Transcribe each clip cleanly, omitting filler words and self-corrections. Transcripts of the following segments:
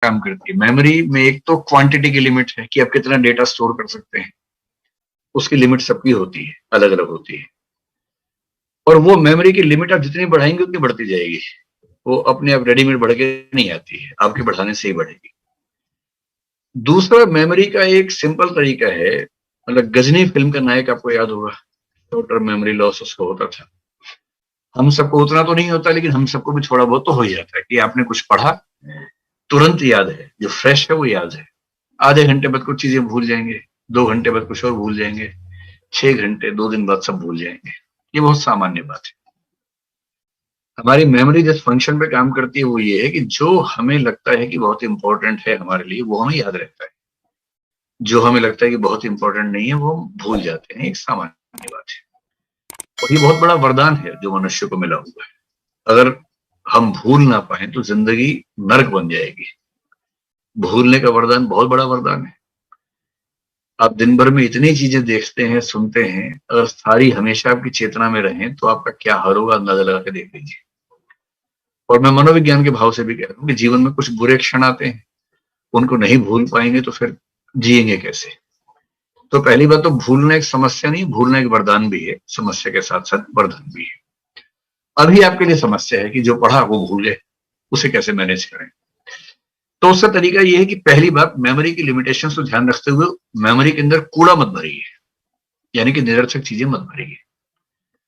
काम करती है। मेमोरी में एक तो क्वांटिटी की लिमिट है कि आप कितना डेटा स्टोर कर सकते हैं, उसकी लिमिट सबकी होती है, अलग अलग होती है। और वो मेमोरी की लिमिट आप जितनी बढ़ाएंगे उतनी बढ़ती जाएगी, वो अपने आप रेडीमेड बढ़ के नहीं आती है, आपके बढ़ाने से ही बढ़ेगी। दूसरा, मेमोरी का एक सिंपल तरीका है, मतलब गजनी फिल्म का नायक आपको याद होगा, टोटल मेमोरी लॉस उसको होता था। हम सबको उतना तो नहीं होता, लेकिन हम सबको भी थोड़ा बहुत तो हो ही जाता है कि आपने कुछ पढ़ा, तुरंत याद है, जो फ्रेश है वो याद है। आधे घंटे बाद कुछ चीजें भूल जाएंगे, 2 घंटे बाद कुछ और भूल जाएंगे, 6 घंटे 2 दिन बाद सब भूल जाएंगे। ये बहुत सामान्य बात है। हमारी मेमोरी जिस फंक्शन पे काम करती है वो ये है कि जो हमें लगता है कि बहुत इंपॉर्टेंट है हमारे लिए, वो हमें याद रहता है। जो हमें लगता है कि बहुत इंपॉर्टेंट नहीं है, वो हम भूल जाते हैं। एक सामान्य बात है, और ये बहुत बड़ा वरदान है जो मनुष्य को मिला हुआ है। अगर हम भूल ना पाए तो जिंदगी नरक बन जाएगी। भूलने का वरदान बहुत बड़ा वरदान है। आप दिन भर में इतनी चीजें देखते हैं, सुनते हैं, अगर सारी हमेशा आपकी चेतना में रहें तो आपका क्या हाल होगा, अंदाजा लगा के देख लीजिए। और मैं मनोविज्ञान के भाव से भी कह रहा हूँ कि जीवन में कुछ बुरे क्षण आते हैं, उनको नहीं भूल पाएंगे तो फिर जिएंगे कैसे। तो पहली बात तो भूलना एक समस्या नहीं, भूलना एक वरदान भी है, समस्या के साथ साथ वरदान भी है। अभी आपके लिए समस्या है कि जो पढ़ा वो भूल गए, उसे कैसे मैनेज करें। तो उसका तरीका ये है कि पहली बात, मेमोरी की लिमिटेशंस को ध्यान रखते हुए मेमोरी के अंदर कूड़ा मत भरिए, यानी कि निरर्थक चीजें मत भरिए।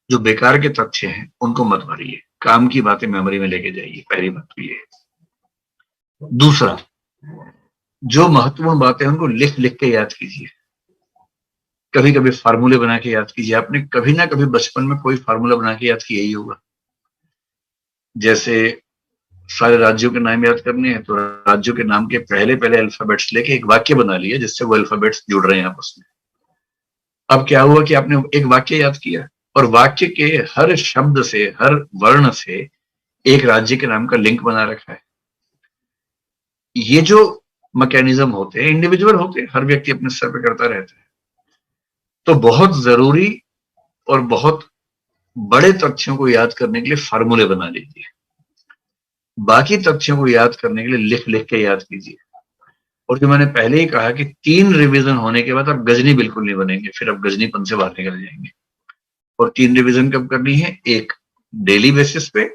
जो बेकार के तथ्य हैं उनको मत भरिए, काम की बातें मेमोरी में लेके जाइए। पहली बात तो ये है। दूसरा, जो महत्वपूर्ण बातें हैं उनको लिख लिख के याद कीजिए। कभी कभी फार्मूले बना के याद कीजिए। आपने कभी ना कभी बचपन में कोई फार्मूला बना के याद किया ही होगा। जैसे सारे राज्यों के नाम याद करने हैं तो राज्यों के नाम के पहले पहले अल्फाबेट्स लेके एक वाक्य बना लिया जिससे वो अल्फाबेट्स जुड़ रहे हैं आपस में। अब क्या हुआ कि आपने एक वाक्य याद किया और वाक्य के हर शब्द से, हर वर्ण से एक राज्य के नाम का लिंक बना रखा है। ये जो मैकेनिज्म होते हैं इंडिविजुअल होते हैं, हर व्यक्ति अपने स्तर पे करता रहता है। तो बहुत जरूरी और बहुत बड़े तथ्यों को याद करने के लिए फार्मूले बना लीजिए। बाकी तथ्यों को याद करने के लिए लिख लिख के याद कीजिए। और जो मैंने पहले ही कहा कि 3 रिवीजन होने के बाद आप गजनी बिल्कुल नहीं बनेंगे, फिर आप गजनीपन से बाहर निकल जाएंगे। और 3 रिवीजन कब करनी है? एक डेली बेसिस पे,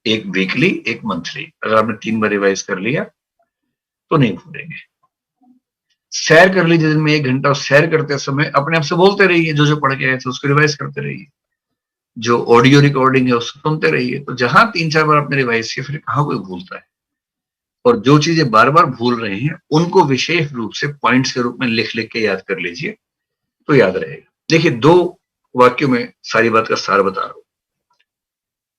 एक वीकली, एक मंथली। अगर आपने 3 बार रिवाइज कर लिया तो नहीं भूलेंगे। सैर कर लीजिए दिन में 1 घंटा, और सैर करते समय अपने आप से बोलते रहिए, जो जो पढ़ के आए थे उसको रिवाइज करते रहिए। जो ऑडियो रिकॉर्डिंग है उसको सुनते रहिए। तो जहां 3-4 बार आपने रिवाइज किया, फिर कहाँ कोई भूलता है। और जो चीजें बार बार भूल रहे हैं उनको विशेष रूप से पॉइंट्स के रूप में लिख लिख के याद कर लीजिए, तो याद रहेगा। देखिए, 2 वाक्यों में सारी बात का सार बता रहा हूं।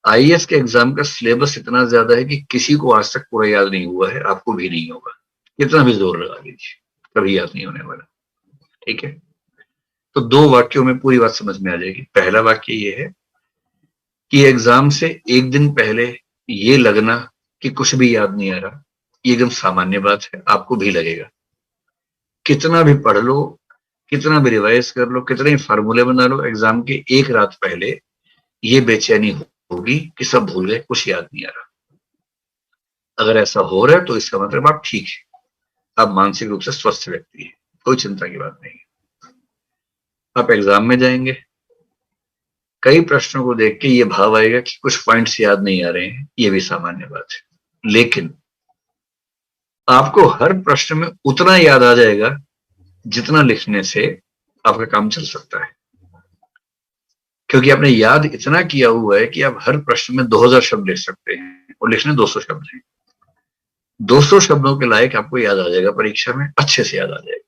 आईएएस के एग्जाम का सिलेबस इतना ज्यादा है कि किसी को आज तक पूरा याद नहीं हुआ है, आपको भी नहीं होगा। कितना भी जोर लगा लीजिए, कभी याद नहीं होने वाला। ठीक है, तो 2 वाक्यों में पूरी बात समझ में आ जाएगी। पहला वाक्य ये है कि एग्जाम से एक दिन पहले ये लगना कि कुछ भी याद नहीं आ रहा, ये एकदम सामान्य बात है, आपको भी लगेगा। कितना भी पढ़ लो, कितना भी रिवाइज कर लो, कितने ही फार्मूले बना लो, एग्जाम के एक रात पहले ये बेचैनी होगी कि सब भूल गए, कुछ याद नहीं आ रहा। अगर ऐसा हो रहा है तो इसका मतलब आप ठीक है, आप मानसिक रूप से स्वस्थ व्यक्ति है, कोई चिंता की बात नहीं। आप एग्जाम में जाएंगे, कई प्रश्नों को देख के ये भाव आएगा कि कुछ पॉइंट्स याद नहीं आ रहे हैं, ये भी सामान्य बात है। लेकिन आपको हर प्रश्न में उतना याद आ जाएगा जितना लिखने से आपका काम चल सकता है, क्योंकि आपने याद इतना किया हुआ है कि आप हर प्रश्न में 2000 शब्द लिख सकते हैं और लिखने 200 शब्द हैं। 200 शब्दों के लायक आपको याद आ जाएगा, परीक्षा में अच्छे से याद आ जाएगा।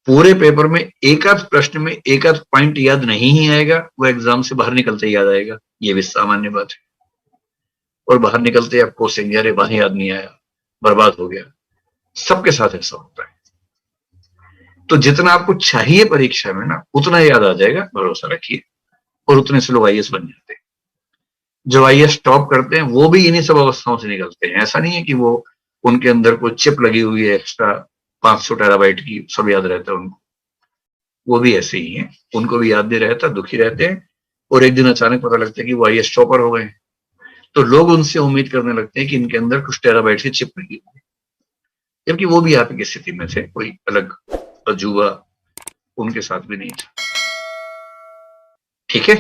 पूरे पेपर में एक आध प्रश्न में एक आध पॉइंट याद नहीं ही आएगा, वो एग्जाम से बाहर निकलते ही याद आएगा, ये भी सामान्य बात है। और बाहर निकलते आप कोसेंगे, अरे वहां याद नहीं आया, बर्बाद हो गया। सबके साथ ऐसा होता है। तो जितना आपको चाहिए परीक्षा में ना, उतना याद आ जाएगा, भरोसा रखिए। और उतने से लोग आईएएस बन जाते हैं। जो आईएएस टॉप करते हैं वो भी इन्हीं सब अवस्थाओं से निकलते हैं। ऐसा नहीं है कि वो उनके अंदर कोई चिप लगी हुई है एक्स्ट्रा 500 टेराबाइट की, सब याद रहता है उनको। वो भी ऐसे ही हैं, उनको भी याद नहीं रहता, दुखी रहते हैं, और एक दिन अचानक पता लगता है कि वो आईएएस टॉपर हो गए। तो लोग उनसे उम्मीद करने लगते हैं कि इनके अंदर कुछ टेराबाइट की चिप लगी होगी, जबकि वो भी यहाँ की स्थिति में थे, कोई अलग अजूबा उनके साथ भी नहीं था। ठीक है।